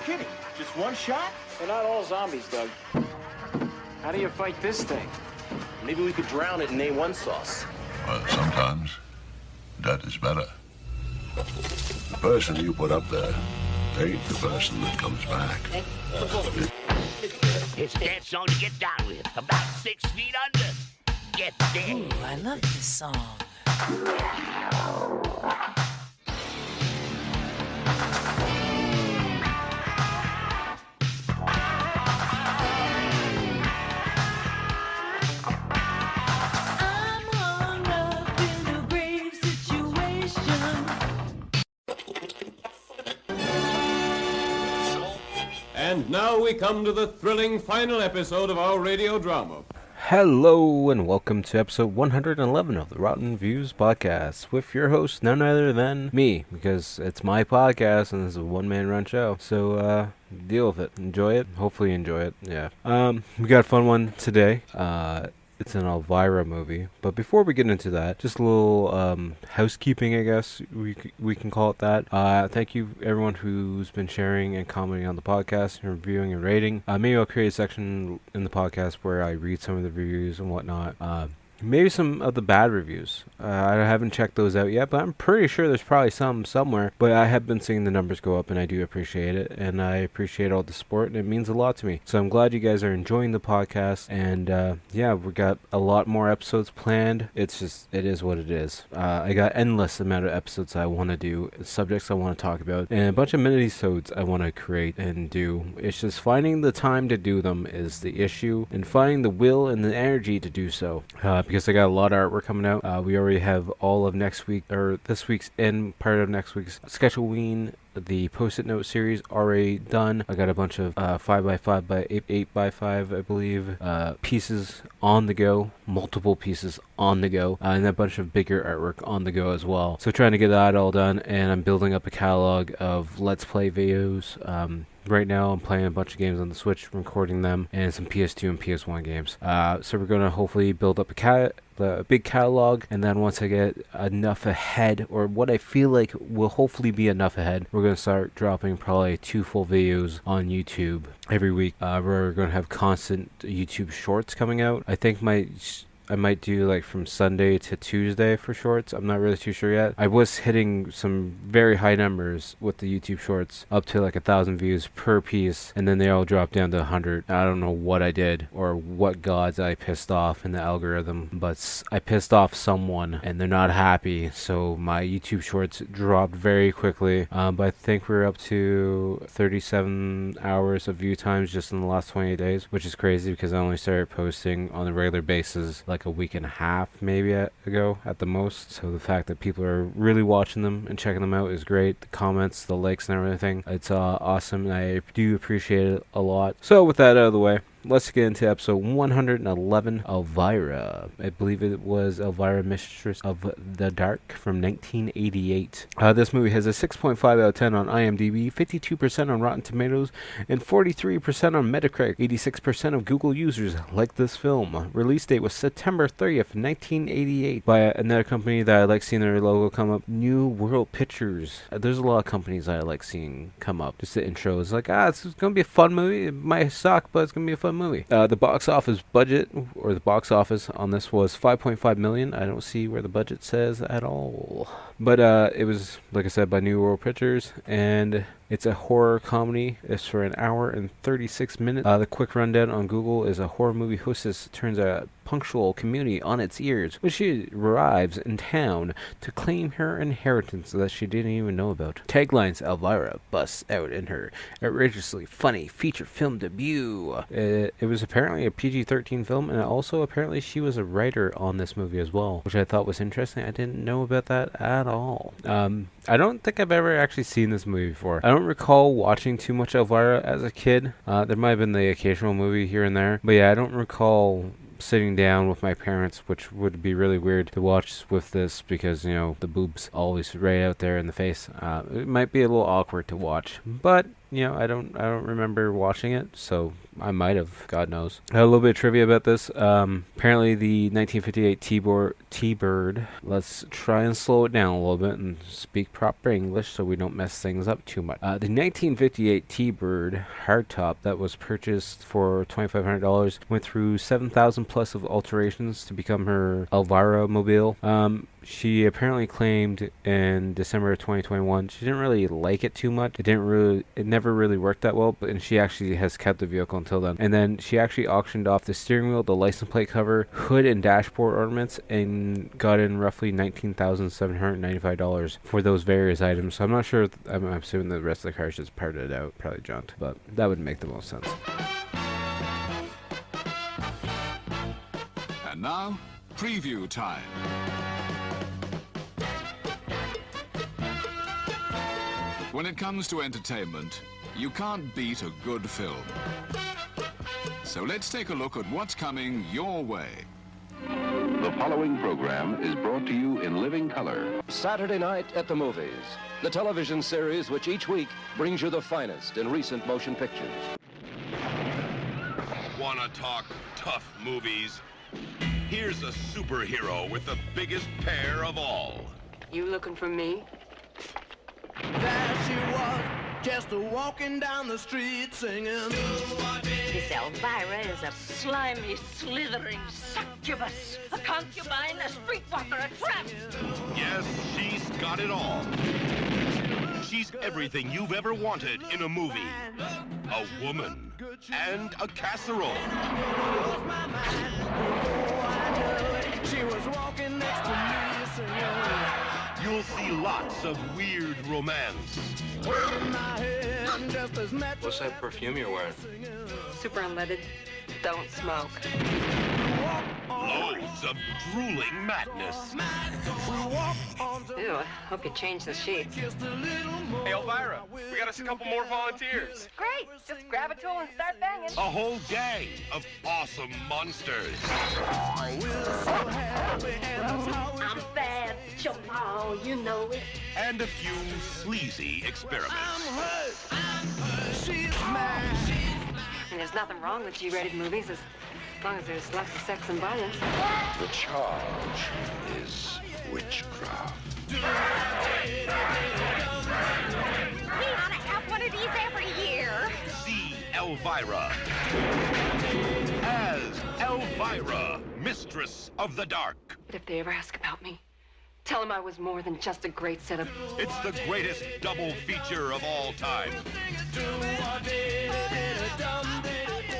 kidding? Just one shot? They're not all zombies, Doug. How do you fight this thing? Maybe we could drown it in A1 sauce. Well, sometimes that is better. The person you put up there ain't the person that comes back. It's a dance song to get down with. About 6 feet under. Get there. Ooh, I love this song. And now we come to the thrilling final episode of our radio drama. Hello and welcome to episode 111 of the Rotten Views podcast with your host, none other than me, because it's my podcast and this is a one-man run show. So, deal with it. Enjoy it. Hopefully enjoy it. Yeah. We got a fun one today. It's an Elvira movie. But before we get into that, just a little housekeeping, I guess we can call it that. Thank you everyone who's been sharing and commenting on the podcast and reviewing and rating. Maybe I'll create a section in the podcast where I read some of the reviews and whatnot. Maybe some of the bad reviews. I haven't checked those out yet, but I'm pretty sure there's probably some somewhere. But I have been seeing the numbers go up, and I do appreciate it. And I appreciate all the support, and it means a lot to me. So I'm glad you guys are enjoying the podcast. And yeah, we got a lot more episodes planned. It is what it is. I got endless amount of episodes I want to do, subjects I want to talk about, and a bunch of mini-sodes I want to create and do. It's just finding the time to do them is the issue, and finding the will and the energy to do so. Because I got a lot of artwork coming out. We already have all of next week, or this week's and part of next week's Sketchween, the post-it note series already done. I got a bunch of 5x5 by 8x5, I believe, pieces on the go, multiple pieces on the go, and a bunch of bigger artwork on the go as well. So trying to get that all done, and I'm building up a catalog of Let's Play videos. Right now, I'm playing a bunch of games on the Switch, recording them, and some PS2 and PS1 games. So we're going to hopefully build up a big catalog, and then once I get enough ahead, or what I feel like will hopefully be enough ahead, we're going to start dropping probably 2 full videos on YouTube every week. We're going to have constant YouTube shorts coming out. I think I might do like from Sunday to Tuesday for shorts. I'm not really too sure yet. I was hitting some very high numbers with the YouTube shorts, up to like 1,000 views per piece, and then they all dropped down to 100. I don't know what I did or what gods I pissed off in the algorithm, but I pissed off someone and they're not happy, so my YouTube shorts dropped very quickly. But I think we're up to 37 hours of view times just in the last 28 days, which is crazy because I only started posting on a regular basis like a week and a half maybe ago at the most. So the fact that people are really watching them and checking them out is great. The comments, the likes and everything, it's awesome, and I do appreciate it a lot. So with that out of the way, let's get into episode 111, Elvira. I believe it was Elvira Mistress of the Dark from 1988. This movie has a 6.5 out of 10 on IMDb, 52% on Rotten Tomatoes, and 43% on Metacritic. 86% of Google users like this film. Release date was September 30th, 1988, by another company that I like seeing their logo come up, New World Pictures. There's a lot of companies that I like seeing come up. Just the intro is like, it's going to be a fun movie. It might suck, but it's going to be a fun movie. The box office budget, or the box office on this, was $5.5 million. I don't see where the budget says at all. But it was, like I said, by New World Pictures, and it's a horror comedy. It's for 1 hour and 36 minutes. The quick rundown on Google is a horror movie hostess turns a punctual community on its ears when she arrives in town to claim her inheritance that she didn't even know about. Taglines: Elvira busts out in her outrageously funny feature film debut. It was apparently a PG-13 film, and also apparently she was a writer on this movie as well, which I thought was interesting. I didn't know about that at all. I don't think I've ever actually seen this movie before. I don't recall watching too much Elvira as a kid. There might have been the occasional movie here and there, but yeah, I don't recall sitting down with my parents, which would be really weird to watch with this because, you know, the boobs always right out there in the face. It might be a little awkward to watch, but I don't remember watching it, so I might have. God knows. A little bit of trivia about this. Apparently, the 1958 T-Bird. Let's try and slow it down a little bit and speak proper English so we don't mess things up too much. The 1958 T-Bird hardtop that was purchased for $2,500 went through 7,000 plus of alterations to become her Elvira mobile. She apparently claimed in December of 2021 she didn't really like it too much. It never really worked that well, and she actually has kept the vehicle until then. And then she actually auctioned off the steering wheel, the license plate cover, hood, and dashboard ornaments, and got in roughly $19,795 for those various items. So I'm not sure. I'm assuming the rest of the car is just parted out, probably junked, but that would make the most sense. And now, preview time. When it comes to entertainment, you can't beat a good film. So let's take a look at what's coming your way. The following program is brought to you in living color. Saturday Night at the Movies, the television series which each week brings you the finest in recent motion pictures. Wanna talk tough movies? Here's a superhero with the biggest pair of all. You looking for me? There she was, just walking down the street singing. This Elvira is a slimy, slithering succubus, a concubine, a streetwalker, a tramp. Yes, she's got it all. She's everything you've ever wanted in a movie. A woman and a casserole. She was walking next to me singing. You'll see lots of weird romance. What's that perfume you're wearing? Super unleaded. Don't smoke. Loads of drooling madness. Ew, I hope you change the sheets. Hey, Elvira, we got us a couple more volunteers. Great, just grab a tool and start banging. A whole gang of awesome monsters. I'm bad, Jamal, you know it. And a few sleazy experiments. And there's nothing wrong with G-rated movies as long as there's lots of sex and violence. The charge is witchcraft. We ought to have one of these every year. See Elvira as Elvira, Mistress of the Dark. But if they ever ask about me, tell them I was more than just a great setup. It's the greatest double feature of all time.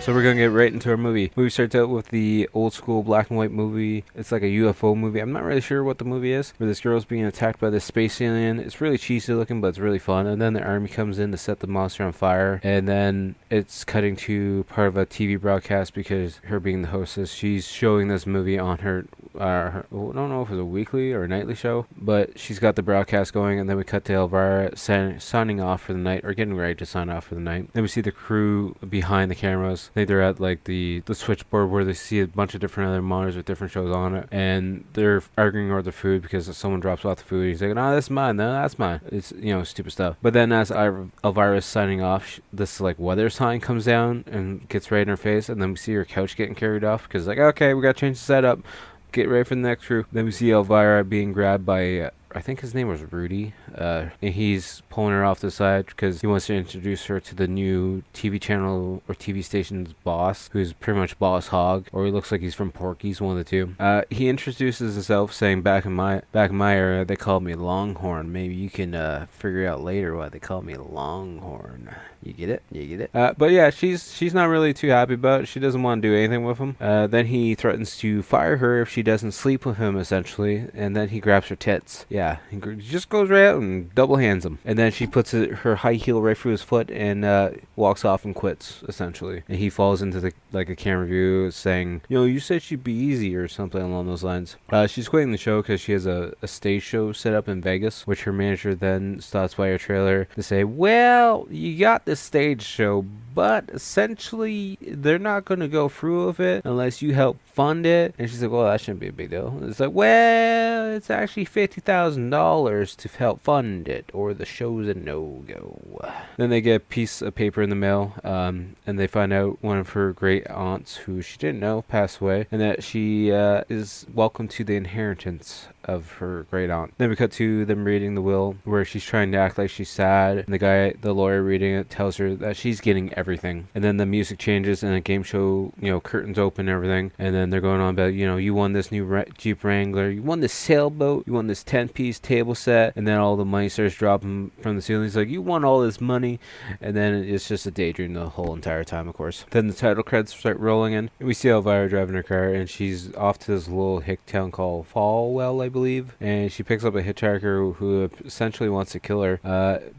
So we're going to get right into our movie. Movie starts out with the old school black and white movie. It's like a UFO movie. I'm not really sure what the movie is, where this girl's being attacked by this space alien. It's really cheesy looking, but it's really fun. And then the army comes in to set the monster on fire. And then it's cutting to part of a TV broadcast because her being the hostess, she's showing this movie on her I don't know if it's a weekly or a nightly show, but she's got the broadcast going, and then we cut to Elvira signing off for the night, or getting ready to sign off for the night. Then we see the crew behind the cameras. I think they're at like the switchboard where they see a bunch of different other monitors with different shows on it, and they're arguing over the food because someone drops off the food. He's like, "No, that's mine. No, that's mine." It's stupid stuff. But then as Elvira is signing off, this like weather sign comes down and gets right in her face, and then we see her couch getting carried off because like, okay, we got to change the setup. Get ready for the next crew. Then we see Elvira being grabbed by, I think his name was Rudy. And he's pulling her off the side because he wants to introduce her to the new TV channel or TV station's boss, who's pretty much Boss Hogg, or he looks like he's from Porky's, one of the two. He introduces himself saying, back in my area, they called me Longhorn. Maybe you can figure out later why they call me Longhorn. You get it? You get it? But yeah, she's not really too happy about it. She doesn't want to do anything with him. Then he threatens to fire her if she doesn't sleep with him, essentially. And then he grabs her tits. Yeah, he just goes right out and double hands him. And then she puts her high heel right through his foot and walks off and quits, essentially. And he falls into a camera view saying, you said she'd be easy or something along those lines. She's quitting the show because she has a stage show set up in Vegas, which her manager then stops by her trailer to say, well, you got this stage show, but essentially they're not going to go through with it unless you help fund it. And she's like, well, that shouldn't be a big deal. It's like, well, it's actually $50,000 $1,000 to help fund it, or the show's a no-go. Then they get a piece of paper in the mail, and they find out one of her great aunts, who she didn't know, passed away, and that she is welcome to the inheritance of her great aunt. Then we cut to them reading the will, where she's trying to act like she's sad, and the lawyer reading it tells her that she's getting everything. And then the music changes, and a game show, curtains open and everything, and then they're going on about, you won this new Jeep Wrangler, you won this sailboat, you won this 10-piece table set, and then all the money starts dropping from the ceiling. It's like, you won all this money, and then it's just a daydream the whole entire time, of course. Then the title credits start rolling in, and we see Elvira driving her car, and she's off to this little hick town called Falwell, I believe, and she picks up a hitchhiker who essentially wants to kill her,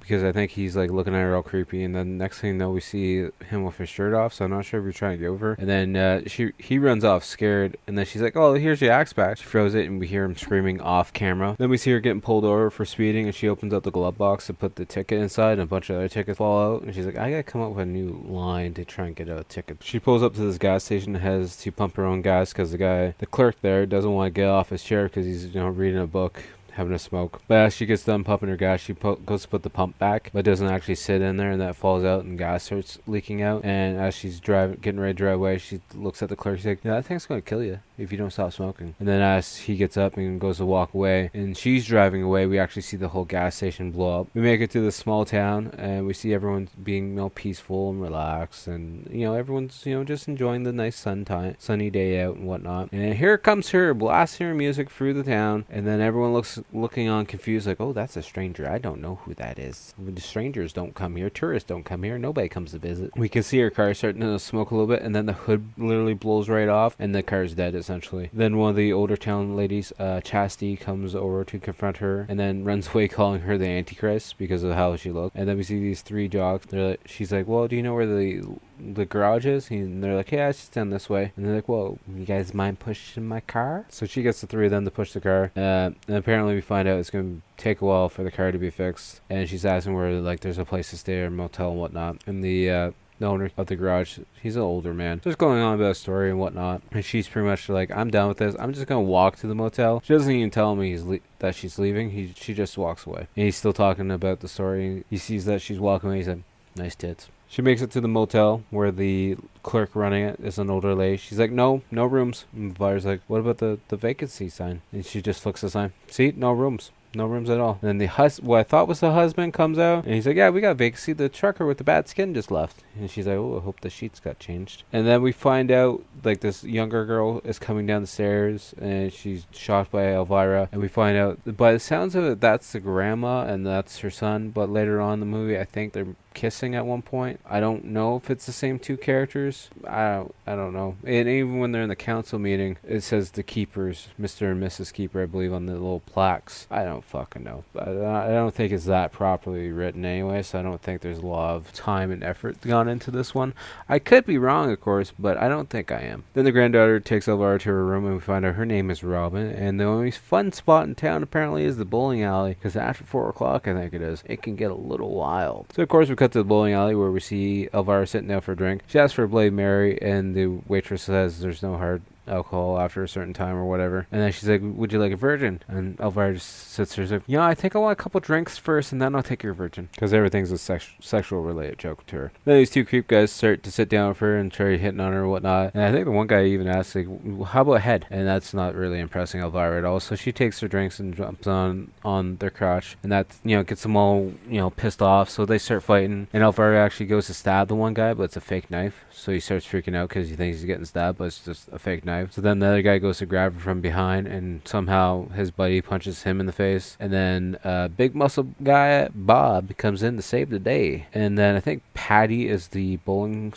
because I think he's like looking at her all creepy, and then next thing you know, we see him with his shirt off, so I'm not sure if you're trying to get over, and then he runs off scared, and then she's like, oh, here's your axe back. She throws it, and we hear him screaming off camera. Then we see her getting pulled over for speeding, and she opens up the glove box to put the ticket inside, and a bunch of other tickets fall out, and she's like, I gotta come up with a new line to try and get a ticket. She pulls up to this gas station and has to pump her own gas, because the clerk there doesn't want to get off his chair because he's reading a book, having a smoke. But as she gets done pumping her gas, she goes to put the pump back, but doesn't actually sit in there, and that falls out and gas starts leaking out. And as she's getting ready to drive away, she looks at the clerk. She's like, yeah, that thing's going to kill you if you don't stop smoking. And then as he gets up and goes to walk away, and she's driving away, we actually see the whole gas station blow up. We make it to the small town, and we see everyone being peaceful and relaxed, and everyone's just enjoying the nice sunny day out and whatnot. And here comes her blasting her music through the town, and then everyone looking on confused, like, oh, that's a stranger, I don't know who that is. The strangers don't come here, tourists don't come here, nobody comes to visit. We can see her car starting to smoke a little bit, and then the hood literally blows right off, and the car's dead essentially. Then one of the older town ladies, Chastity, comes over to confront her, and then runs away calling her the Antichrist because of how she looked. And then we see these three jocks. She's like, well, do you know where the garage is? And they're like, yeah, it's just down this way. And they're like, well, you guys mind pushing my car? So she gets the three of them to push the car, and apparently we find out it's going to take a while for the car to be fixed, and she's asking where there's a place to stay or a motel and whatnot. And the owner of the garage, he's an older man, just going on about a story and whatnot, and she's pretty much like, I'm done with this, I'm just gonna walk to the motel. She doesn't even tell him that she's leaving. She just walks away, and he's still talking about the story. He sees that she's walking away. He's like, nice tits. She makes it to the motel where the clerk running it is an older lady. She's like, no rooms. And the buyer's like, what about the vacancy sign? And she just flicks the sign. See, no rooms. No rooms at all. And then what I thought was the husband comes out, and he's like, yeah, we got vacancy. The trucker with the bad skin just left. And she's like, oh, I hope the sheets got changed. And then we find out this younger girl is coming down the stairs, and she's shocked by Elvira. And we find out, by the sounds of it, that's the grandma and that's her son. But later on in the movie, I think they're kissing at one point. I don't know if it's the same two characters. I don't know. And even when they're in the council meeting, it says the keepers, Mr. and Mrs. Keeper, I believe, on the little plaques. I don't fucking know. But I don't think it's that properly written anyway, so I don't think there's a lot of time and effort gone into this one. I could be wrong, of course, but I don't think I am. Then the granddaughter takes Elvira to her room, and we find out her name is Robin, and the only fun spot in town apparently is the bowling alley, because after 4 o'clock, I think it can get a little wild. So of course we cut to the bowling alley where we see Elvira sitting down for a drink. She asks for a Bloody Mary, and the waitress says there's no hard alcohol after a certain time or whatever. And then she's like, would you like a virgin? And Elvira just sits there and says, I think I want a couple drinks first, and then I'll take your virgin. Because everything's a sexual related joke to her. Then these two creep guys start to sit down with her and try hitting on her and whatnot. And I think the one guy even asks, like, how about head? And that's not really impressing Elvira at all. So she takes her drinks and jumps on their crotch. And that, gets them all, pissed off. So they start fighting. And Elvira actually goes to stab the one guy, but it's a fake knife. So he starts freaking out because he thinks he's getting stabbed, but it's just a fake knife. So then the other guy goes to grab her from behind, and somehow his buddy punches him in the face. And then big muscle guy Bob comes in to save the day. And then I think Patty is the bowling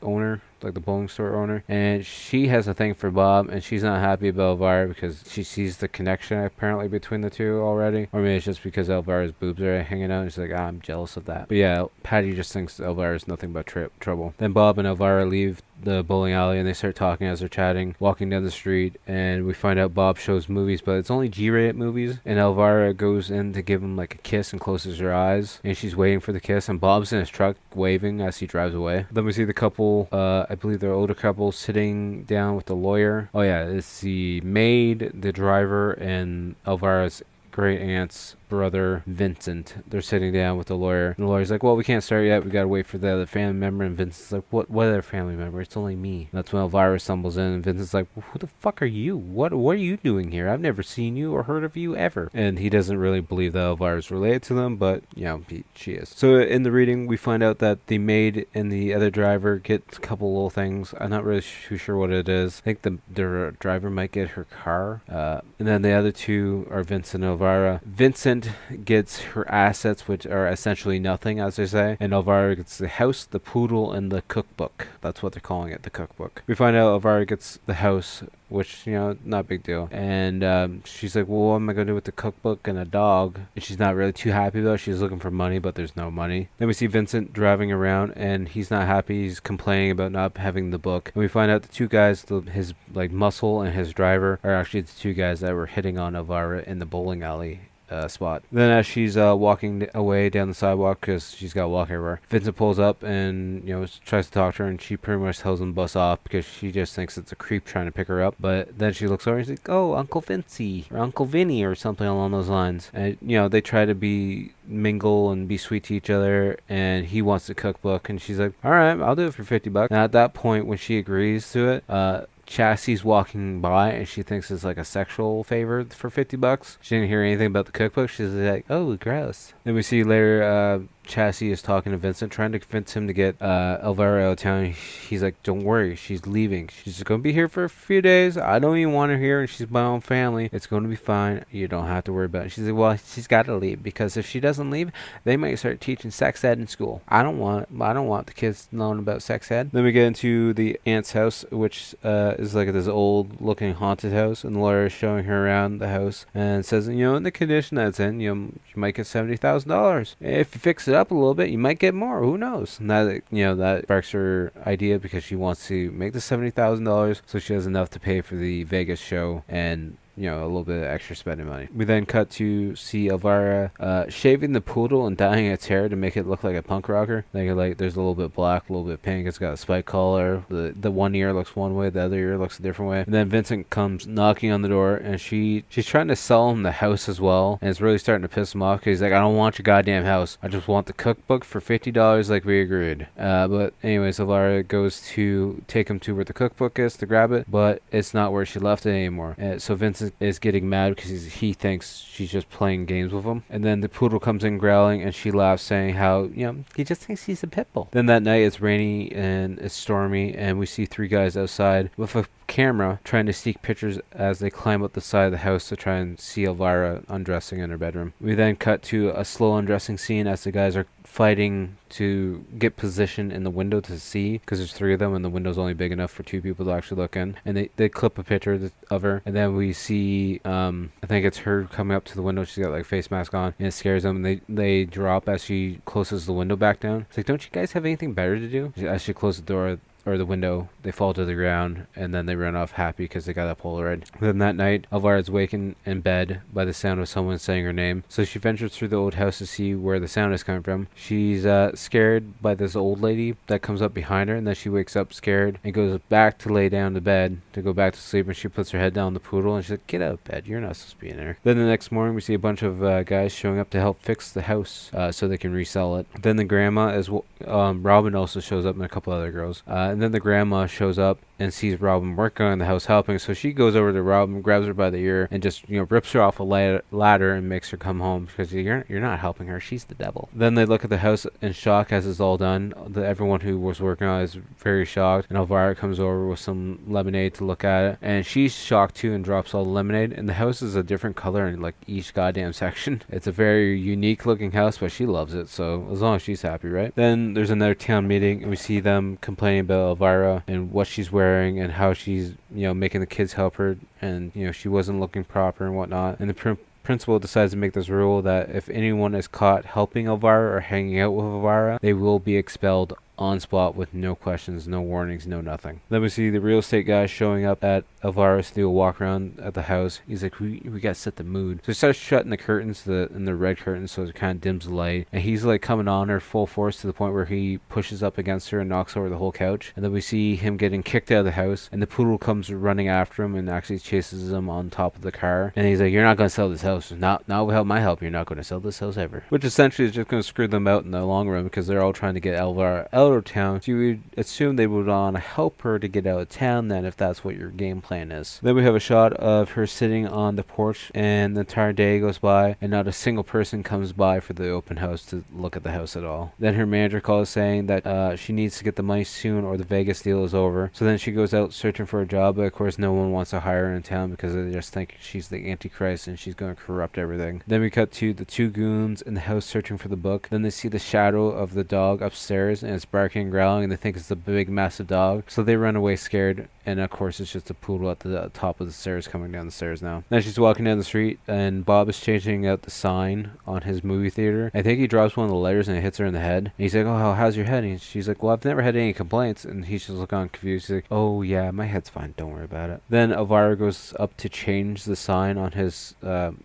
owner, the bowling store owner, and she has a thing for Bob, and she's not happy about Elvira because she sees the connection apparently between the two already, or maybe it's just because Elvira's boobs are hanging out and she's like, I'm jealous of that. But yeah, Patty just thinks Elvira is nothing but trouble. Then Bob and Elvira leave the bowling alley, and they start talking as they're chatting, walking down the street, and we find out Bob shows movies, but it's only G-rated movies, and Elvira goes in to give him a kiss and closes her eyes, and she's waiting for the kiss, and Bob's in his truck waving as he drives away. Then we see the couple, I believe they're older couple, sitting down with the lawyer. Oh yeah, it's the maid, the driver, and Elvira's great aunt's brother, Vincent. They're sitting down with the lawyer. And the lawyer's like, well, we can't start yet. We gotta wait for the other family member. And Vincent's like, what other family member? It's only me. And that's when Elvira stumbles in. And Vincent's like, well, who the fuck are you? What are you doing here? I've never seen you or heard of you ever. And he doesn't really believe that Elvira's related to them, but, she is. So in the reading, we find out that the maid and the other driver get a couple little things. I'm not really too sure what it is. I think the driver might get her car. And then the other two are Vincent and Elvira. Vincent gets her assets, which are essentially nothing, as they say, and Elvira gets the house, the poodle, and the cookbook. That's what they're calling it, the cookbook. We find out Elvira gets the house, which, not a big deal. And she's like, well, what am I going to do with the cookbook and a dog? And she's not really too happy, though. She's looking for money, but there's no money. Then we see Vincent driving around, and he's not happy. He's complaining about not having the book. And we find out the two guys, his muscle and his driver, are actually the two guys that were hitting on Elvira in the bowling alley spot. Then as she's walking away down the sidewalk, because she's got to walk everywhere, Vincent pulls up and tries to talk to her, and she pretty much tells him to bus off because she just thinks it's a creep trying to pick her up. But then she looks over and she's like, oh, Uncle Vincey or Uncle Vinny or something along those lines. And they try to mingle and be sweet to each other, and he wants the cookbook, and she's like, all right, I'll do it for $50. And at that point, when she agrees to it, Chassie's walking by, and she thinks it's like a sexual favor for $50. She didn't hear anything about the cookbook. She's like, oh, gross. Then we see later Chassie is talking to Vincent, trying to convince him to get Elvira out of town. He's like, don't worry, she's leaving. She's just going to be here for a few days. I don't even want her here, and she's my own family. It's going to be fine. You don't have to worry about it. She's like, well, she's got to leave, because if she doesn't leave, they might start teaching sex ed in school. I don't want the kids knowing about sex ed. Then we get into the aunt's house, which is like this old looking haunted house, and the lawyer is showing her around the house and says, in the condition that it's in, you might get $70,000. If you fix it up a little bit, you might get more. Who knows? And that sparks her idea, because she wants to make the $70,000 so she has enough to pay for the Vegas show and a little bit of extra spending money. We then cut to see Elvira shaving the poodle and dyeing its hair to make it look like a punk rocker. Like there's a little bit black, a little bit pink. It's got a spike collar. The one ear looks one way, the other ear looks a different way. And then Vincent comes knocking on the door, and she's trying to sell him the house as well. And it's really starting to piss him off, because he's like, I don't want your goddamn house. I just want the cookbook for $50 like we agreed. But anyways, Elvira goes to take him to where the cookbook is to grab it, but it's not where she left it anymore. So Vincent is getting mad because he thinks she's just playing games with him. And then the poodle comes in growling, and she laughs, saying how, he just thinks he's a pit bull. Then that night it's rainy and it's stormy, and we see three guys outside with a camera trying to sneak pictures as they climb up the side of the house to try and see Elvira undressing in her bedroom. We then cut to a slow undressing scene as the guys are fighting to get position in the window to see, because there's three of them and the window's only big enough for two people to actually look in. And they clip a picture of her, and then we see I think it's her coming up to the window. She's got like face mask on, and it scares them, and they drop as she closes the window back down. It's like, don't you guys have anything better to do? As she closes the door or the window, they fall to the ground, and then they run off happy because they got a Polaroid. Then that night, Elvira is wakened in bed by the sound of someone saying her name. So she ventures through the old house to see where the sound is coming from. She's scared by this old lady that comes up behind her, and then she wakes up scared and goes back to lay down to bed to go back to sleep, and she puts her head down on the poodle, and she's like, get out of bed, you're not supposed to be in there. Then the next morning, we see a bunch of guys showing up to help fix the house so they can resell it. Then the grandma, Robin also shows up, and a couple other girls. And then the grandma shows up and sees Robin working on the house helping, so she goes over to Robin, grabs her by the ear, and just rips her off a ladder and makes her come home, because you're not helping her, she's the devil. Then they look at the house in shock as it's all done. Everyone who was working on it is very shocked, and Elvira comes over with some lemonade to look at it, and she's shocked too and drops all the lemonade. And the house is a different color in like each goddamn section. It's a very unique looking house, but she loves it, so as long as she's happy, right? Then there's another town meeting, and we see them complaining about Elvira and what she's wearing and how she's making the kids help her, and she wasn't looking proper and whatnot. And the principal decides to make this rule that if anyone is caught helping Elvira or hanging out with Elvira, they will be expelled on spot with no questions, no warnings, no nothing. Then we see the real estate guy showing up at Elvira's to do a walk around at the house. He's like, we gotta set the mood. So he starts shutting the curtains, and the red curtains, so it kind of dims the light. And he's like coming on her full force to the point where he pushes up against her and knocks over the whole couch. And then we see him getting kicked out of the house, and the poodle comes running after him and actually chases him on top of the car. And he's like, you're not gonna sell this house. Not without my help. You're not gonna sell this house ever. Which essentially is just gonna screw them out in the long run, because they're all trying to get Elvira out of town. So you would assume they would want to help her to get out of town then, if that's what your game plan is. Then we have a shot of her sitting on the porch, and the entire day goes by and not a single person comes by for the open house to look at the house at all. Then her manager calls saying that she needs to get the money soon or the Vegas deal is over. So then she goes out searching for a job, but of course no one wants to hire her in town because they just think she's the Antichrist and she's going to corrupt everything. Then we cut to the two goons in the house searching for the book. Then they see the shadow of the dog upstairs, and it's barking and growling, and they think it's the big massive dog. So they run away scared, and of course it's just a poodle at the top of the stairs coming down the stairs now. Then she's walking down the street, and Bob is changing out the sign on his movie theater. I think he drops one of the letters and it hits her in the head. And he's like, oh, how's your head? And she's like, well, I've never had any complaints. And he's just looking confused. He's like, oh yeah, my head's fine, don't worry about it. Then Elvira goes up to change the sign on his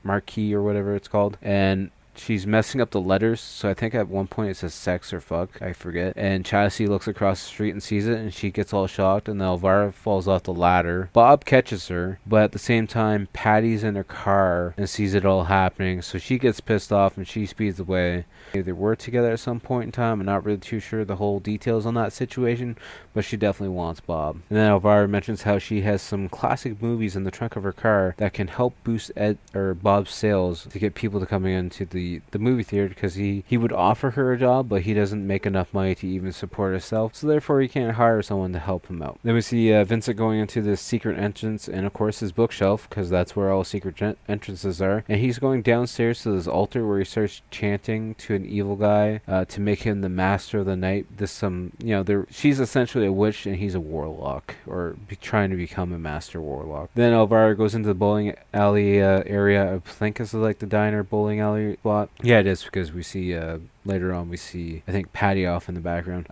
marquee or whatever it's called, and she's messing up the letters, so I think at one point it says sex or fuck, I forget. And Chassie looks across the street and sees it, and she gets all shocked, and then Elvira falls off the ladder. Bob catches her, but at the same time, Patty's in her car and sees it all happening, so she gets pissed off and she speeds away. They were together at some point in time. I'm not really too sure the whole details on that situation, but she definitely wants Bob. And then Elvira mentions how she has some classic movies in the trunk of her car that can help boost Bob's sales to get people to come into the movie theater, because he would offer her a job, but he doesn't make enough money to even support himself, so therefore he can't hire someone to help him out. Then we see Vincent going into the secret entrance, and of course his bookshelf, because that's where all secret entrances are, and he's going downstairs to this altar where he starts chanting to an evil guy to make him the master of the night. She's essentially a witch and he's a warlock, or trying to become a master warlock. Then Elvira goes into the bowling alley area. I think it's like the diner bowling alley spot. Yeah, it is, because we see later on, we see, I think, Patty off in the background.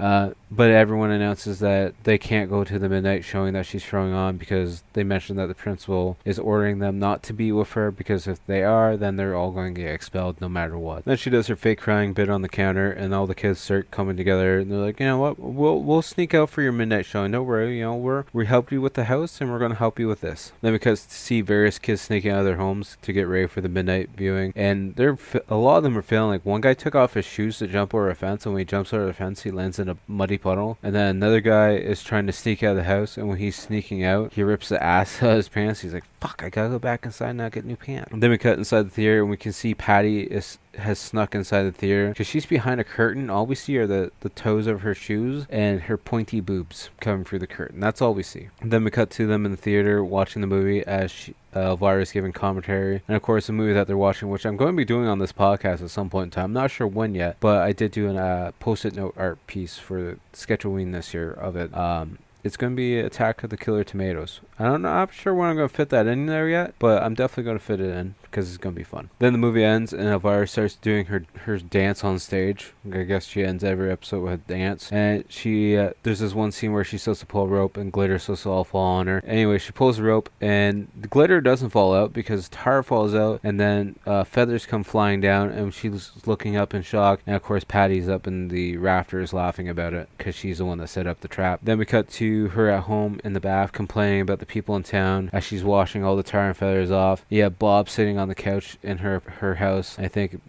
But everyone announces that they can't go to the midnight showing that she's throwing on, because they mentioned that the principal is ordering them not to be with her, because if they are, then they're all going to get expelled no matter what. Then she does her fake crying bit on the counter, and all the kids start coming together, and they're like, you know what, we'll sneak out for your midnight showing. Don't worry, we helped you with the house, and we're going to help you with this. Then because to see various kids sneaking out of their homes to get ready for the midnight viewing, and a lot of them are failing. Like, one guy took off his shoes to jump over a fence, and when he jumps over the fence, he lands in a muddy puddle. And then another guy is trying to sneak out of the house, and when he's sneaking out, he rips the ass out of his pants. He's like, fuck, I gotta go back inside and get new pants. And then we cut inside the theater, and we can see Patty has snuck inside the theater, because she's behind a curtain. All we see are the toes of her shoes and her pointy boobs coming through the curtain. That's all we see. And then we cut to them in the theater watching the movie as Elvira is giving commentary, and of course the movie that they're watching, which I'm going to be doing on this podcast at some point in time. I'm not sure when yet, but I did do a post-it note art piece for Sketchoween this year of it. It's going to be Attack of the Killer Tomatoes. I'm not sure when I'm going to fit that in there yet, but I'm definitely going to fit it in, because it's going to be fun. Then the movie ends, and Elvira starts doing her dance on stage. I guess she ends every episode with a dance. And there's this one scene where she's supposed to pull a rope, and glitter's supposed to all fall on her. Anyway, she pulls the rope, and the glitter doesn't fall out, because tar falls out, and then feathers come flying down, and she's looking up in shock. And of course, Patty's up in the rafters laughing about it, because she's the one that set up the trap. Then we cut to her at home in the bath complaining about the people in town as she's washing all the tar and feathers off. Yeah, Bob sitting on the couch in her house. I think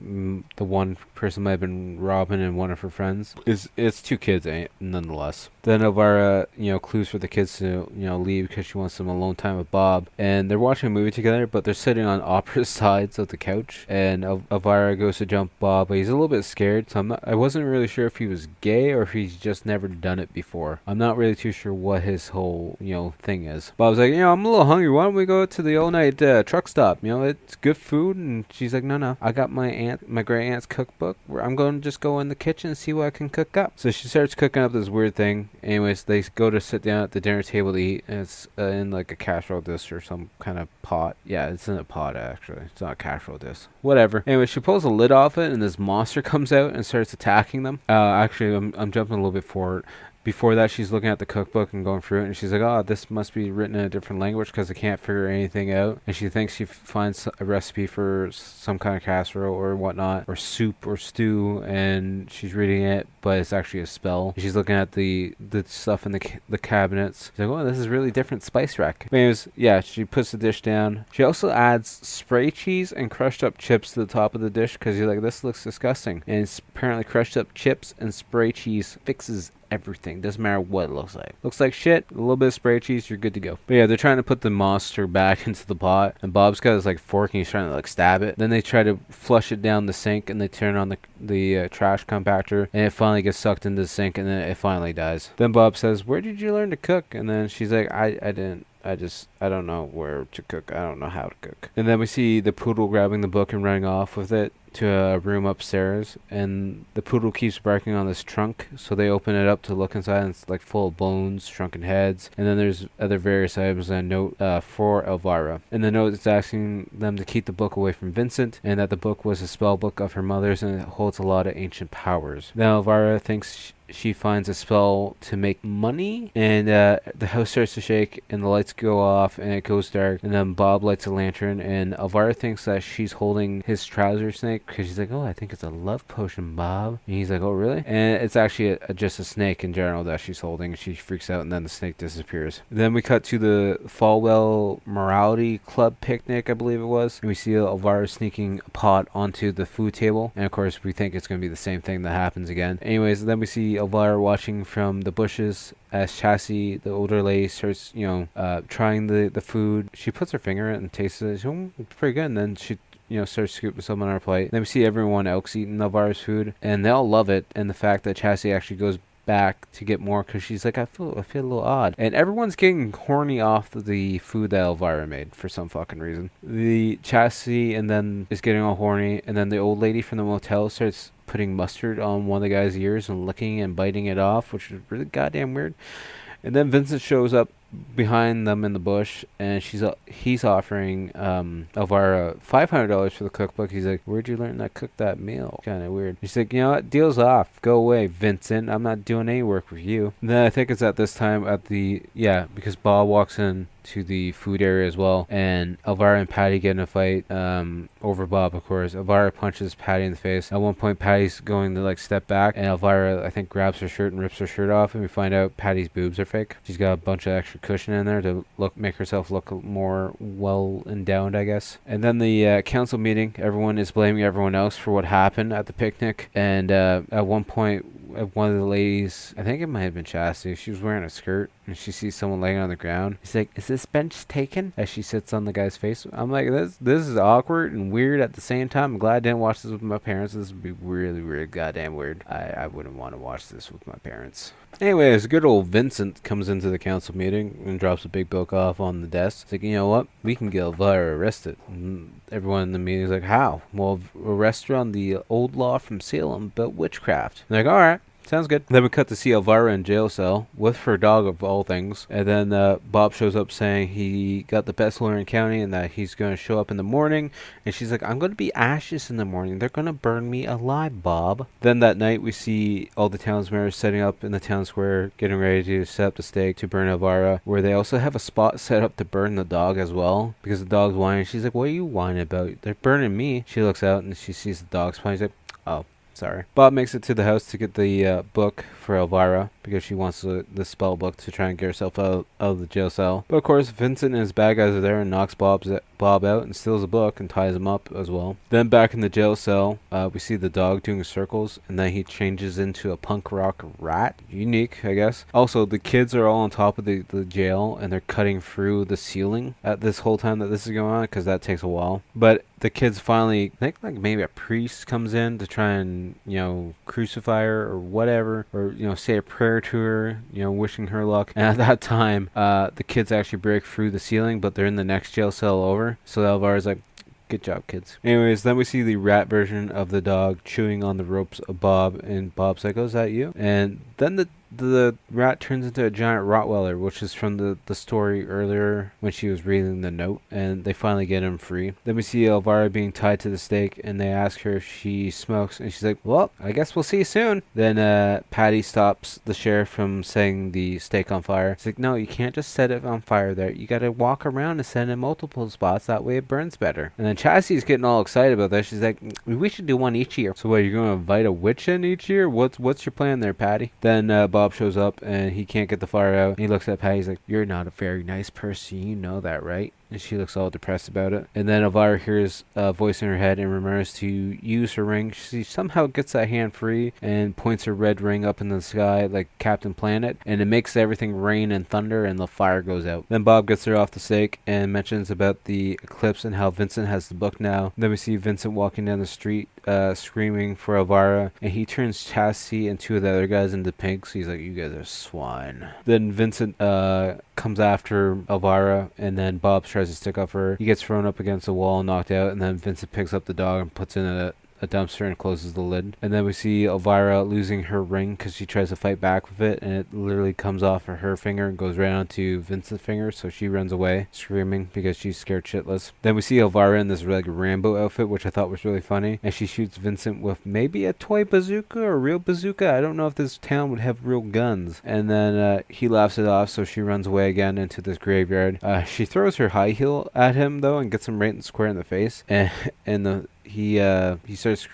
the one person might have been Robin and one of her friends. It's two kids, nonetheless. Then Elvira, clues for the kids to, leave because she wants some alone time with Bob. And they're watching a movie together, but they're sitting on opposite sides of the couch. And Elvira goes to jump Bob, but he's a little bit scared. So I wasn't really sure if he was gay or if he's just never done it before. I'm not really too sure what his whole, thing is. Bob's like, I'm a little hungry. Why don't we go to the all-night truck stop? It's good food? And she's like, no, I got my great aunt's cookbook. I'm going to just go in the kitchen and see what I can cook up. So she starts cooking up this weird thing. Anyways, they go to sit down at the dinner table to eat, and it's in like a casserole dish or some kind of pot. Yeah, it's in a pot actually. It's not a casserole dish. Whatever. Anyway, she pulls the lid off it, and this monster comes out and starts attacking them. Actually, I'm jumping a little bit forward. Before that, she's looking at the cookbook and going through it, and she's like, oh, this must be written in a different language because I can't figure anything out. And she thinks she finds a recipe for some kind of casserole or whatnot, or soup or stew, and she's reading it, but it's actually a spell. She's looking at the stuff in the cabinets. She's like, oh, this is really different spice rack. But anyways, yeah, she puts the dish down. She also adds spray cheese and crushed up chips to the top of the dish because you're like, this looks disgusting. And it's apparently crushed up chips and spray cheese fixes everything. Doesn't matter what it looks like. Looks like shit, a little bit of spray cheese, you're good to go. But yeah, they're trying to put the monster back into the pot, and Bob's got his like fork and he's trying to like stab it. Then they try to flush it down the sink, and they turn on the trash compactor, and it finally gets sucked into the sink, and then it finally dies. Then Bob says, where did you learn to cook? And then she's like, I didn't. I don't know where to cook. I don't know how to cook. And then we see the poodle grabbing the book and running off with it to a room upstairs. And the poodle keeps barking on this trunk. So they open it up to look inside, and it's like full of bones, shrunken heads. And then there's other various items and a note for Elvira. And the note is asking them to keep the book away from Vincent, and that the book was a spell book of her mother's, and it holds a lot of ancient powers. Now Elvira thinks she finds a spell to make money, and the house starts to shake, and the lights go off, and it goes dark, and then Bob lights a lantern, and Elvira thinks that she's holding his trouser snake, because she's like, oh, I think it's a love potion, Bob. And he's like, oh, really? And it's actually just a snake in general that she's holding. She freaks out, and then the snake disappears. Then we cut to the Falwell Morality Club picnic, I believe it was, and we see Elvira sneaking a pot onto the food table, and of course we think it's going to be the same thing that happens again. Anyways, then we see Elvira watching from the bushes as Chassie, the older lady, starts, trying the food. She puts her finger in it and tastes it. She's, oh, it's pretty good. And then she, starts scooping some on her plate. Then we see everyone else eating Elvira's food, and they all love it. And the fact that Chassie actually goes back to get more because she's like, I feel a little odd. And everyone's getting horny off the food that Elvira made for some fucking reason. The Chassie and then is getting all horny, and then the old lady from the motel starts putting mustard on one of the guy's ears and licking and biting it off, which is really goddamn weird. And then Vincent shows up behind them in the bush, and he's offering Elvira $500 for the cookbook. He's like, where'd you learn to cook that meal? Kind of weird. She's like, you know what, deal's off, go away, Vincent, I'm not doing any work with you. And then I think it's at this time because Bob walks in to the food area as well, and Elvira and Patty get in a fight over Bob, of course. Elvira punches Patty in the face. At one point, Patty's going to step back, and Elvira, I think, grabs her shirt and rips her shirt off, and we find out Patty's boobs are fake. She's got a bunch of extra cushion in there to make herself look more well endowed, I guess. And then the council meeting, everyone is blaming everyone else for what happened at the picnic, and at one point, one of the ladies, I think it might have been Chastity, she was wearing a skirt, and she sees someone laying on the ground. She's like, is this bench taken? As she sits on the guy's face. I'm like, this is awkward and weird at the same time. I'm glad I didn't watch this with my parents. This would be really, really goddamn weird. I wouldn't want to watch this with my parents. Anyways, good old Vincent comes into the council meeting and drops a big book off on the desk. It's like, you know what? We can get Elvira arrested. And everyone in the meeting is like, how? Well, arrest her on the old law from Salem, but witchcraft. And they're like, all right. Sounds good. Then we cut to see Elvira in jail cell with her dog of all things. And then Bob shows up saying he got the best lawyer in county and that he's going to show up in the morning. And she's like, I'm going to be ashes in the morning. They're going to burn me alive, Bob. Then that night we see all the townsmayors setting up in the town square, getting ready to set up the stake to burn Elvira, where they also have a spot set up to burn the dog as well, because the dog's whining. She's like, what are you whining about? They're burning me. She looks out and she sees the dog's whining. She's like, oh. Sorry. Bob makes it to the house to get the book for Elvira because she wants the spell book to try and get herself out of the jail cell. But of course, Vincent and his bad guys are there and knocks Bob out and steals the book and ties him up as well. Then back in the jail cell, we see the dog doing circles, and then he changes into a punk rock rat. Unique, I guess. Also, the kids are all on top of the jail, and they're cutting through the ceiling at this whole time that this is going on, because that takes a while. But the kids finally, I think maybe a priest comes in to try and, crucify her or whatever, or, say a prayer to her, wishing her luck. And at that time, the kids actually break through the ceiling, but they're in the next jail cell over. So Elvira's like, Good job, kids. Anyways, then we see the rat version of the dog chewing on the ropes of Bob, and Bob's like, oh, is that you? And then the rat turns into a giant Rottweiler, which is from the story earlier when she was reading the note, and they finally get him free. Then we see Elvira being tied to the stake, and they ask her if she smokes, and she's like, well, I guess we'll see you soon. Then Patty stops the sheriff from setting the stake on fire. She's like, no, you can't just set it on fire there. You gotta walk around and set it in multiple spots, that way it burns better. And then Chassie's getting all excited about that. She's like, we should do one each year. So what, you're gonna invite a witch in each year? What's your plan there, Patty? Then Bob shows up and he can't get the fire out. And he looks at Patty. He's like, you're not a very nice person. You know that, right? And she looks all depressed about it. And then Elvira hears a voice in her head and remembers to use her ring. She somehow gets that hand free and points her red ring up in the sky like Captain Planet. And it makes everything rain and thunder and the fire goes out. Then Bob gets her off the stake and mentions about the eclipse and how Vincent has the book now. Then we see Vincent walking down the street screaming for Elvira. And he turns Chassie and two of the other guys into pigs. He's like, you guys are swine. Then Vincent comes after Elvira, and then Bob tries to stick up for her. He gets thrown up against the wall and knocked out, and then Vincent picks up the dog and puts in a dumpster and closes the lid. And then we see Elvira losing her ring because she tries to fight back with it, and it literally comes off of her finger and goes right onto Vincent's finger, so she runs away screaming because she's scared shitless. Then we see Elvira in this like Rambo outfit, which I thought was really funny, and she shoots Vincent with maybe a toy bazooka or a real bazooka. I don't know if this town would have real guns. And then he laughs it off, so she runs away again into this graveyard. She throws her high heel at him though and gets him right square in the face, and he starts,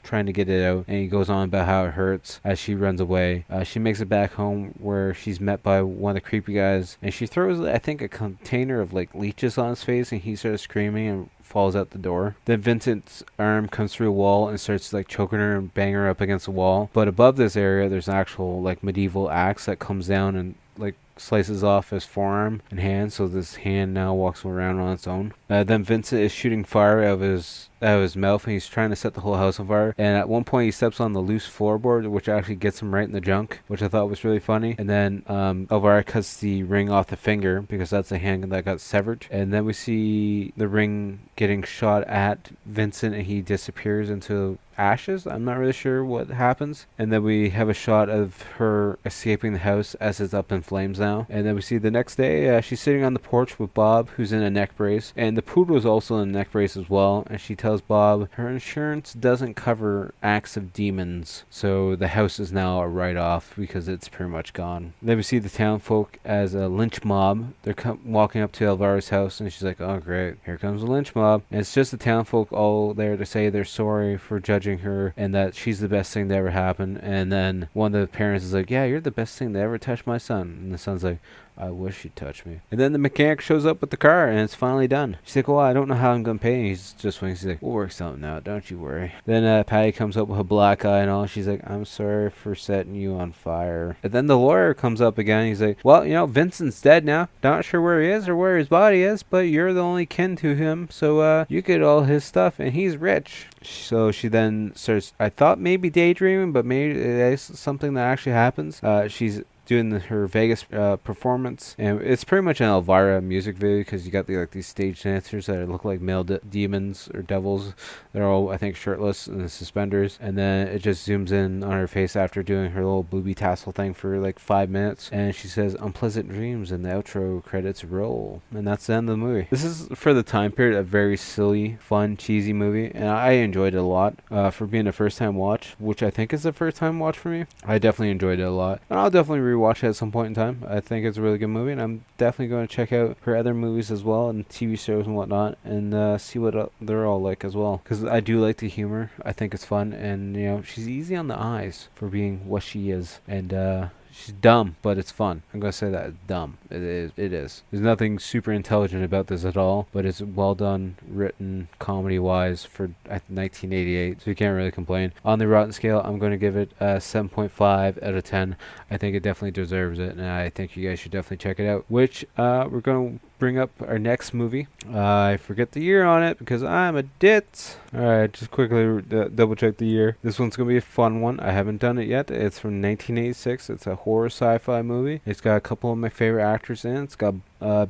trying to get it out, and he goes on about how it hurts as she runs away. She makes it back home where she's met by one of the creepy guys, and she throws, I think, a container of like leeches on his face, and he starts screaming and falls out the door. Then Vincent's arm comes through a wall and starts like choking her and banging her up against the wall. But above this area, there's an actual like medieval axe that comes down and like slices off his forearm and hand, so this hand now walks around on its own. Then Vincent is shooting fire out of his mouth, and he's trying to set the whole house on fire. And at one point he steps on the loose floorboard, which actually gets him right in the junk, which I thought was really funny. And then Elvira cuts the ring off the finger because that's the hand that got severed. And then we see the ring getting shot at Vincent, and he disappears into ashes. I'm not really sure what happens. And then we have a shot of her escaping the house as it's up in flames now. And then we see the next day she's sitting on the porch with Bob, who's in a neck brace, and the poodle is also in a neck brace as well. And she tells Bob her insurance doesn't cover acts of demons, so the house is now a write-off because it's pretty much gone. Then we see the town folk as a lynch mob. They're walking up to Elvira's house, and she's like, oh great, here comes the lynch mob. And it's just the town folk all there to say they're sorry for judging her and that she's the best thing to ever happen. And then one of the parents is like, yeah, you're the best thing to ever touch my son. And the son's like, I wish you'd touch me. And then the mechanic shows up with the car, and it's finally done. She's like, well, I don't know how I'm going to pay. And he's just winks. He's like, we'll work something out. Don't you worry. Then Patty comes up with a black eye and all. She's like, I'm sorry for setting you on fire. And then the lawyer comes up again. He's like, well, Vincent's dead now. Not sure where he is or where his body is, but you're the only kin to him. So you get all his stuff, and he's rich. So she then starts, I thought maybe daydreaming, but maybe it is something that actually happens. She's doing her Vegas performance, and it's pretty much an Elvira music video because you got these stage dancers that look like male demons or devils. They're all, I think, shirtless and suspenders, and then it just zooms in on her face after doing her little booby tassel thing for like 5 minutes, and she says unpleasant dreams, and the outro credits roll, and that's the end of the movie. This is, for the time period, a very silly, fun, cheesy movie, and I enjoyed it a lot. For being a first time watch, which I think is a first time watch for me, I definitely enjoyed it a lot, and I'll definitely rewatch it at some point in time. I think it's a really good movie, and I'm definitely going to check out her other movies as well, and TV shows and whatnot, and see what they're all like as well, because I do like the humor. I think it's fun, and she's easy on the eyes for being what she is, and she's dumb, but it's fun. I'm going to say that. It's dumb. It is. There's nothing super intelligent about this at all, but it's well done, written, comedy-wise for 1988, so you can't really complain. On the Rotten scale, I'm going to give it a 7.5 out of 10. I think it definitely deserves it, and I think you guys should definitely check it out, which we're going to bring up our next movie. I forget the year on it because I'm a ditz. Alright, just quickly double check the year. This one's going to be a fun one. I haven't done it yet. It's from 1986. It's a horror sci-fi movie. It's got a couple of my favorite actors in it. It's got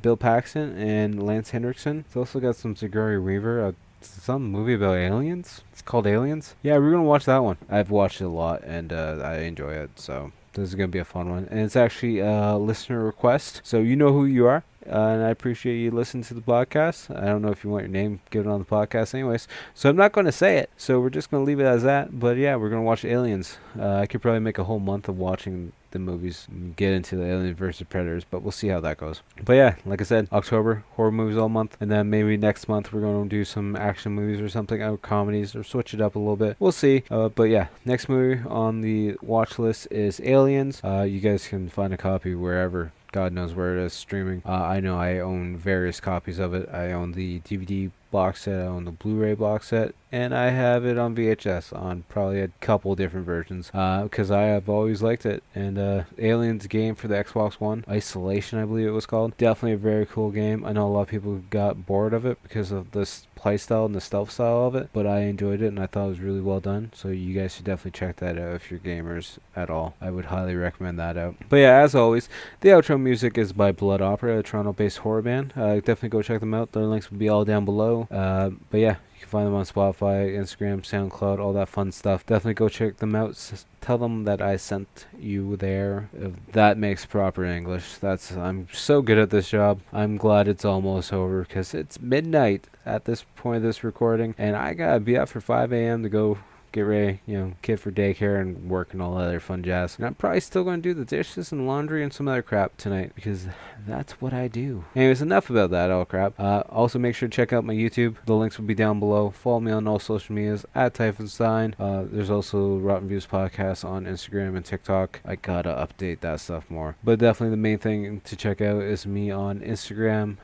Bill Paxton and Lance Henriksen. It's also got some Sigourney Weaver. Some movie about aliens. It's called Aliens. Yeah, we're going to watch that one. I've watched it a lot and I enjoy it. So this is going to be a fun one. And it's actually a listener request. So you know who you are. And I appreciate you listening to the podcast. I don't know if you want your name given on the podcast anyways. So I'm not going to say it. So we're just going to leave it as that. But yeah, we're going to watch Aliens. I could probably make a whole month of watching the movies and get into the Alien vs. Predators. But we'll see how that goes. But yeah, like I said, October, horror movies all month. And then maybe next month we're going to do some action movies or something, or comedies, or switch it up a little bit. We'll see. But yeah, next movie on the watch list is Aliens. You guys can find a copy wherever. God knows where it is streaming. I know I own various copies of it. I own the DVD box set, I own the Blu-ray box set, and I have it on VHS on probably a couple different versions because I have always liked it. And Aliens game for the Xbox One, Isolation I believe it was called, definitely a very cool game. I know a lot of people got bored of it because of this playstyle and the stealth style of it, but I enjoyed it and I thought it was really well done. So you guys should definitely check that out if you're gamers at all. I would highly recommend that out. But yeah, as always, the outro music is by Blood Opera, a Toronto-based horror band. Definitely go check them out. Their links will be all down below. But yeah, you can find them on Spotify, Instagram, SoundCloud, all that fun stuff. Definitely go check them out. Tell them that I sent you there. If that makes proper English. I'm so good at this job. I'm glad it's almost over because it's midnight at this point of this recording, and I gotta be up for 5 a.m. to go get ready, kid for daycare and work and all that other fun jazz. And I'm probably still going to do the dishes and laundry and some other crap tonight because that's what I do. Anyways, enough about that all crap. Also make sure to check out my YouTube. The links will be down below. Follow me on all social medias at Typhonstein. There's also Rotten Views Podcast on Instagram and TikTok. I gotta update that stuff more. But definitely the main thing to check out is me on Instagram,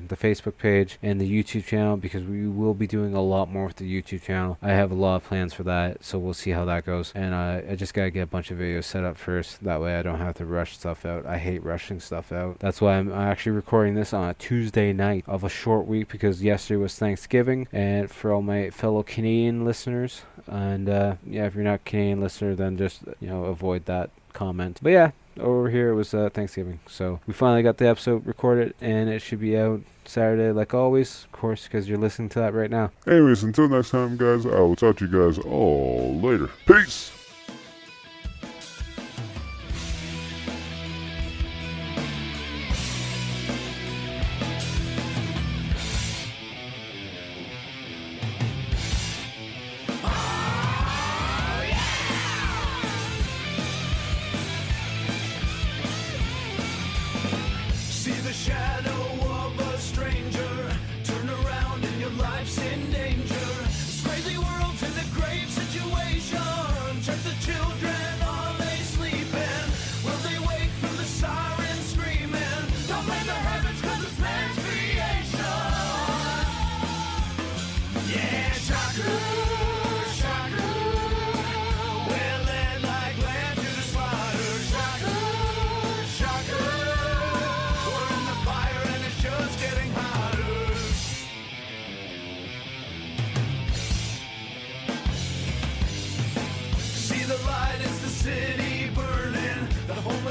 the Facebook page, and the YouTube channel because we will be doing a lot more with the YouTube channel. I have a lot of plans for that, so we'll see how that goes. And I just gotta get a bunch of videos set up first. That way I don't have to rush stuff out. I hate rushing stuff out. That's why I'm actually recording this on a Tuesday night of a short week because yesterday was Thanksgiving. And for all my fellow Canadian listeners, and yeah, if you're not a Canadian listener, then just avoid that comment. But yeah, over here it was Thanksgiving, so we finally got the episode recorded and it should be out Saturday like always, of course, because you're listening to that right now. Anyways, until next time guys, I will talk to you guys all later. Peace!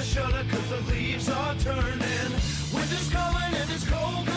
Shudder 'cause the leaves are turning. Winter's coming and it's cold.